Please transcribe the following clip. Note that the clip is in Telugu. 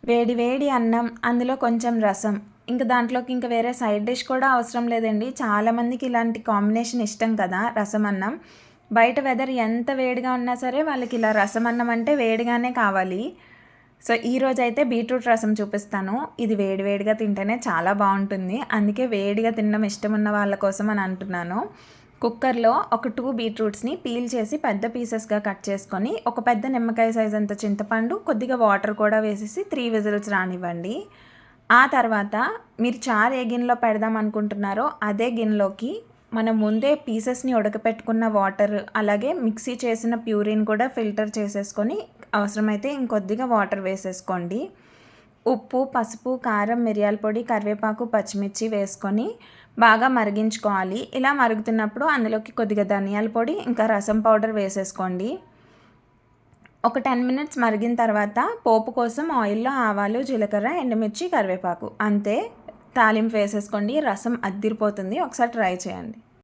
వేడి వేడి అన్నం, అందులో కొంచెం రసం, ఇంక దాంట్లోకి ఇంక వేరే సైడ్ డిష్ కూడా అవసరం లేదండి. చాలామందికి ఇలాంటి కాంబినేషన్ ఇష్టం కదా రసం అన్నం. బయట వెదర్ ఎంత వేడిగా ఉన్నా సరే వాళ్ళకి ఇలా రసం అన్నం అంటే వేడిగానే కావాలి. సో ఈరోజైతే బీట్రూట్ రసం చూపిస్తాను. ఇది వేడివేడిగా తింటేనే చాలా బాగుంటుంది. అందుకే వేడిగా తినడం ఇష్టం ఉన్న వాళ్ళ కోసం అని అంటున్నాను. కుక్కర్లో ఒక 2 బీట్రూట్స్ని పీల్ చేసి పెద్ద పీసెస్గా కట్ చేసుకొని, ఒక పెద్ద నిమ్మకాయ సైజ్ అంత చింతపండు, కొద్దిగా వాటర్ కూడా వేసేసి 3 విజిల్స్ రానివ్వండి. ఆ తర్వాత మీరు చారు ఏ గిన్నెలో పెడదాం అనుకుంటున్నారో అదే గిన్నెలోకి మనం ముందే పీసెస్ని ఉడకపెట్టుకున్న వాటర్, అలాగే మిక్సీ చేసిన ప్యూరిన్ కూడా ఫిల్టర్ చేసేసుకొని అవసరమైతే ఇంకొద్దిగా వాటర్ వేసేసుకోండి. ఉప్పు, పసుపు, కారం, మిరియాల పొడి, కరివేపాకు, పచ్చిమిర్చి వేసుకొని బాగా మరిగించుకోవాలి. ఇలా మరుగుతున్నప్పుడు అందులోకి కొద్దిగా ధనియాల పొడి, ఇంకా రసం పౌడర్ వేసేసుకోండి. ఒక 10 మినిట్స్ మరిగిన తర్వాత పోపు కోసం ఆయిల్లో ఆవాలు, జీలకర్ర, ఎండుమిర్చి, కరివేపాకు అంతే. తాలింపు వేసేసుకోండి. రసం అద్దిరిపోతుంది. ఒకసారి ట్రై చేయండి.